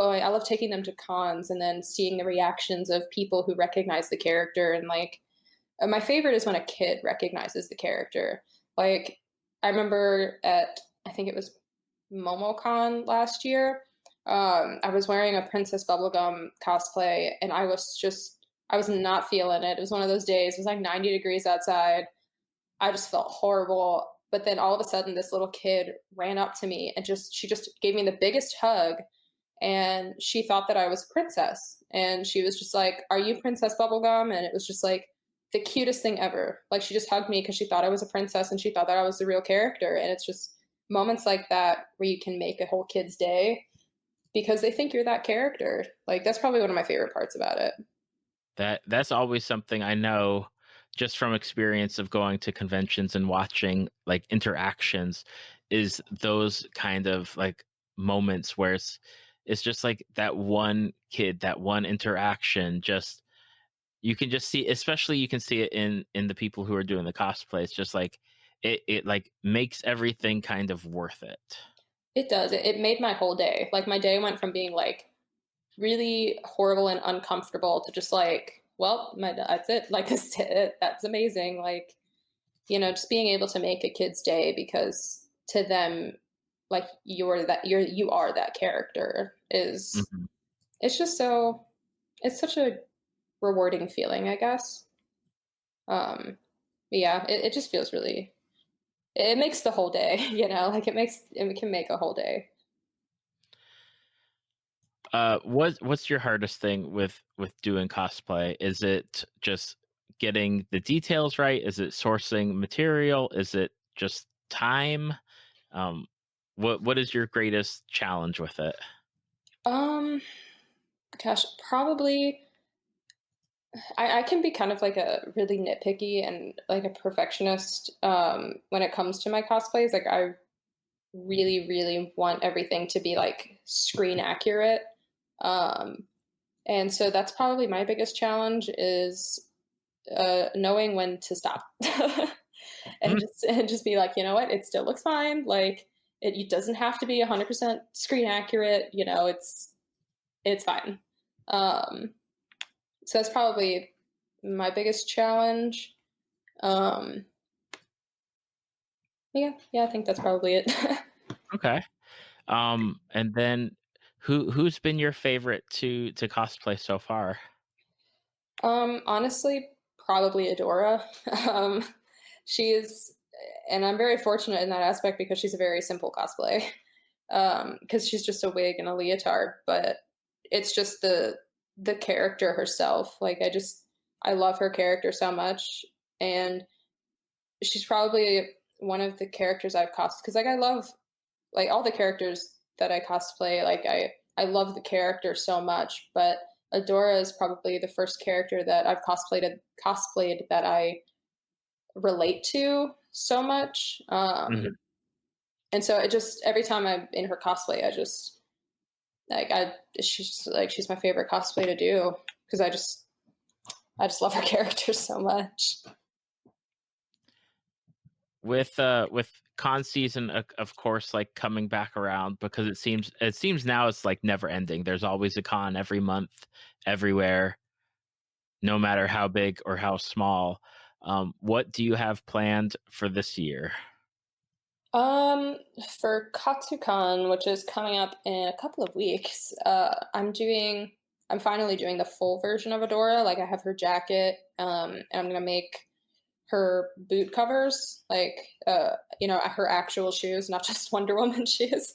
C: taking them to cons and then seeing the reactions of people who recognize the character. And like, my favorite is when a kid recognizes the character. Like, I remember at, I think it was MomoCon last year, I was wearing a Princess Bubblegum cosplay, and I was not feeling it. It was one of those days. It was like 90 degrees outside. I just felt horrible. But then all of a sudden, this little kid ran up to me and she just gave me the biggest hug. And she thought that I was a princess. And she was just like, "Are you Princess Bubblegum?" And it was just like the cutest thing ever. Like, she just hugged me because she thought I was a princess and she thought that I was the real character. And it's just moments like that where you can make a whole kid's day because they think you're that character. Like, that's probably one of my favorite parts about it.
B: That's always something I know just from experience of going to conventions and watching like interactions, is those kind of like moments where it's just like that one kid, that one interaction, just you can just see, especially you can see it in the people who are doing the cosplay. It's just like it like makes everything kind of worth it.
C: It does. It made my whole day. Like, my day went from being like really horrible and uncomfortable to just like, well, that's it. Like, this is it. That's amazing. Like, just being able to make a kid's day, because to them, like, you are that character, is,
B: Mhm.
C: it's just so, it's such a rewarding feeling, I guess. Um, yeah, it just feels really, it makes the whole day, like, it can make a whole day.
B: What's your hardest thing with doing cosplay? Is it just getting the details right? Is it sourcing material? Is it just time? Um, what is your greatest challenge with it?
C: Um, Gosh, probably I can be kind of like a really nitpicky and like a perfectionist when it comes to my cosplays. Like, I really, really want everything to be like screen accurate. Um, and so that's probably my biggest challenge, is knowing when to stop
B: Mm,
C: and just be like, you know what, it still looks fine. Like, it doesn't have to be 100% screen accurate. It's fine. Um, so that's probably my biggest challenge. Um, yeah, I think that's probably it.
B: okay. And then who's been your favorite to cosplay so far?
C: Honestly, probably Adora. Um, she is, and I'm very fortunate in that aspect because she's a very simple cosplay. Because she's just a wig and a leotard, but it's just the character herself. Like, I love her character so much, and she's probably one of the characters I've cosplayed, because like, I love like all the characters that I cosplay. Like, I love the character so much, but Adora is probably the first character that I've cosplayed that I relate to so much.
B: Mhm.
C: And so it just, every time I'm in her cosplay, I just like, she's my favorite cosplay to do, because I just love her character so much.
B: with con season, of course, like coming back around, because it seems now it's like never ending. There's always a con every month, everywhere, no matter how big or how small. What do you have planned for this year?
C: Um, for Katsucon, which is coming up in a couple of weeks, I'm finally doing the full version of Adora. Like I have her jacket, and I'm gonna make her boot covers, like her actual shoes, not just Wonder Woman shoes.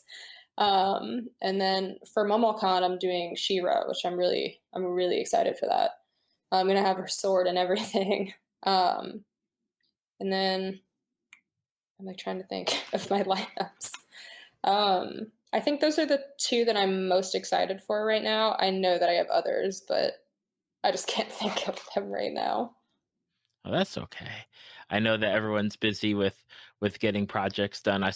C: And then for MomoCon, I'm doing She-Ra, which I'm really excited for that. I'm gonna have her sword and everything. And then I'm like trying to think of my lineups. I think those are the two that I'm most excited for right now. I know that I have others, but I just can't think of them right now.
B: Oh, that's okay. I know that everyone's busy with getting projects done. I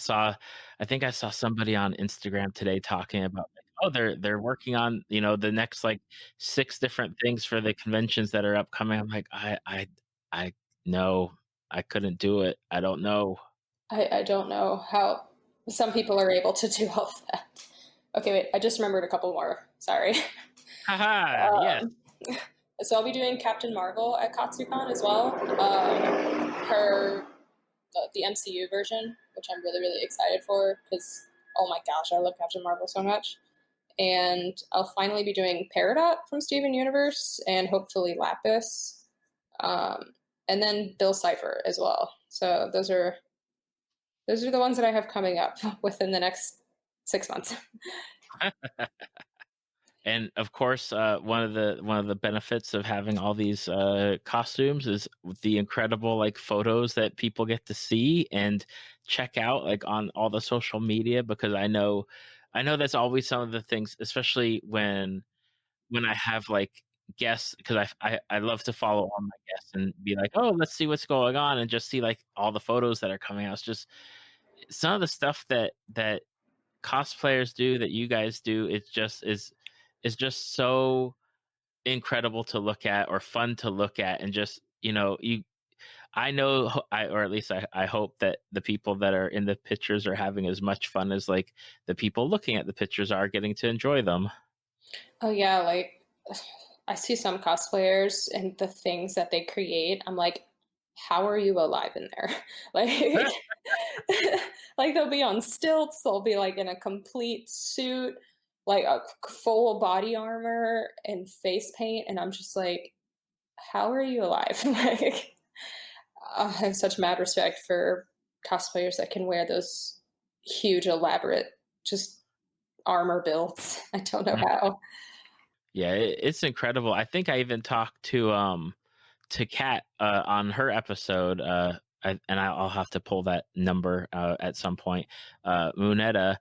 B: think I saw somebody on Instagram today talking about like, oh, they're working on, the next like 6 different things for the conventions that are upcoming. I'm like, I no, I couldn't do it. I don't know.
C: I don't know how some people are able to do all of that. Okay, wait, I just remembered a couple more. Sorry.
B: Haha, yes.
C: Um, so I'll be doing Captain Marvel at Katsucon as well. The MCU version, which I'm really, really excited for because, oh my gosh, I love Captain Marvel so much. And I'll finally be doing Peridot from Steven Universe and hopefully Lapis. And then Bill Cipher as well. So those are the ones that I have coming up within the next 6 months.
B: And of course, one of the benefits of having all these costumes is the incredible like photos that people get to see and check out like on all the social media. Because I know that's always some of the things, especially when I have like guests, because I love to follow all my guests and be like, oh, let's see what's going on, and just see like all the photos that are coming out. It's just some of the stuff that cosplayers do, that you guys do. Is just so incredible to look at, or fun to look at, and just you I know or at least I hope that the people that are in the pictures are having as much fun as like the people looking at the pictures are getting to enjoy them.
C: Oh yeah, like I see some cosplayers and the things that they create. I'm like, how are you alive in there? Like, like they'll be on stilts. They'll be like in a complete suit, like a full body armor and face paint, and I'm just like, how are you alive? Like, I have such mad respect for cosplayers that can wear those huge, elaborate, just armor builds. I don't know how.
B: Yeah, it's incredible. I think I even talked to Kat on her episode, and I'll have to pull that number at some point, Muneta,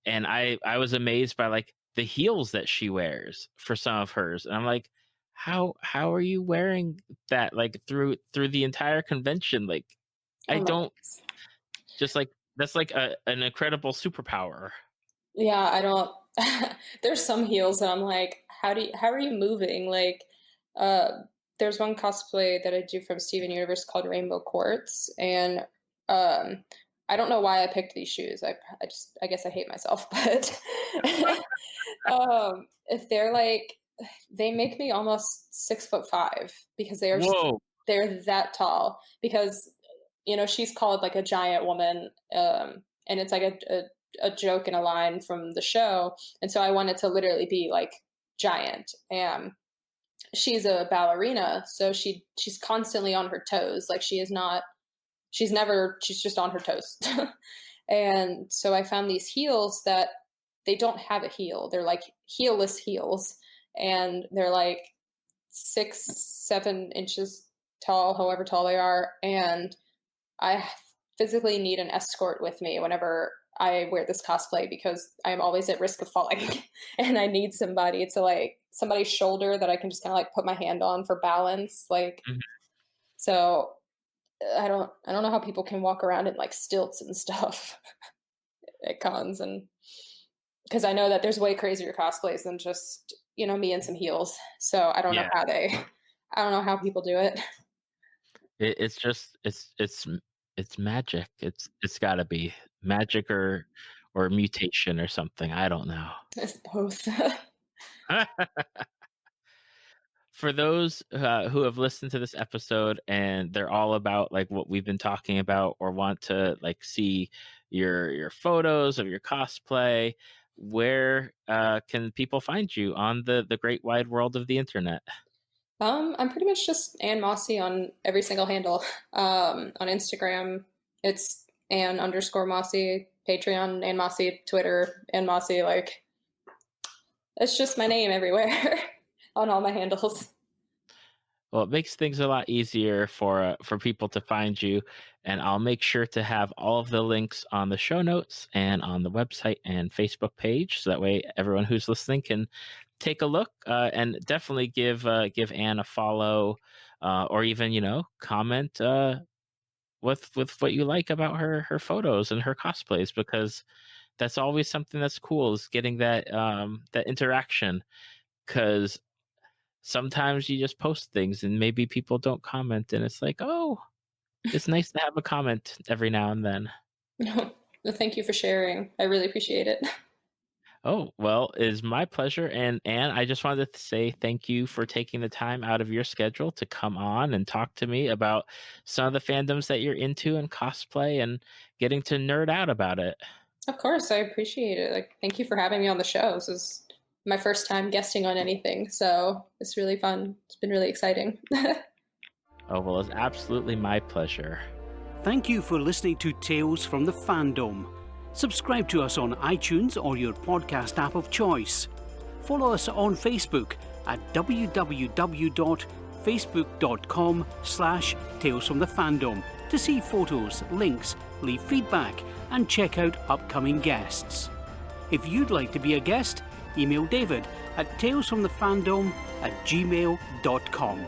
B: and I was amazed by like the heels that she wears for some of hers, and I'm like, how are you wearing that like through the entire convention? Like, I
C: Oh my
B: don't
C: goodness.
B: just like that's like an incredible superpower.
C: Yeah, I don't. There's some heels that I'm like, how are you moving? Like, uh, there's one cosplay that I do from Steven Universe called Rainbow Quartz, and um, I don't know why I picked these shoes. I guess I hate myself, but if they're like, they make me almost 6'5" because
B: Whoa.
C: they're that tall because she's called like a giant woman, and it's like a joke and a line from the show, and so I wanted to literally be like giant. And she's a ballerina, so she's constantly on her toes. Like she's just on her toes. And so I found these heels that they don't have a heel. They're like heelless heels, and they're like 6-7 inches tall, however tall they are. And I physically need an escort with me whenever I wear this cosplay because I'm always at risk of falling. And I need somebody to like somebody's shoulder that I can just kind of like put my hand on for balance. Like,
B: Mhm.
C: so I don't know how people can walk around in like stilts and stuff at cons, and because I know that there's way crazier cosplays than just, me and some heels. So
B: Yeah.
C: I don't know how people do it.
B: It's just it's It's magic. It's got to be magic or mutation or something. I don't know.
C: It's both.
B: For those who have listened to this episode and they're all about like what we've been talking about or want to like see your photos of your cosplay, where can people find you on the great wide world of the internet?
C: I'm pretty much just Ann Mossy on every single handle. On Instagram, it's Ann_Mossy, Patreon, Ann Mossy, Twitter, Ann Mossy. Like, it's just my name everywhere on all my handles.
B: Well, it makes things a lot easier for people to find you, and I'll make sure to have all of the links on the show notes and on the website and Facebook page, so that way everyone who's listening can take a look and definitely give Anne a follow, or even comment with what you like about her photos and her cosplays, because that's always something that's cool, is getting that interaction, because sometimes you just post things and maybe people don't comment, and it's like, oh, it's nice to have a comment every now and then.
C: Well, thank you for sharing. I really appreciate it.
B: Oh, well, it is my pleasure. And Anne, I just wanted to say thank you for taking the time out of your schedule to come on and talk to me about some of the fandoms that you're into and cosplay, and getting to nerd out about it.
C: Of course, I appreciate it. Like, thank you for having me on the show. This is my first time guesting on anything, so it's really fun. It's been really exciting.
B: Oh, well, it's absolutely my pleasure.
A: Thank you for listening to Tales from the Fandom. Subscribe to us on iTunes or your podcast app of choice. Follow us on Facebook at www.facebook.com/talesfromthefandom to see photos, links, leave feedback, and check out upcoming guests. If you'd like to be a guest, email David at talesfromthefandom@gmail.com.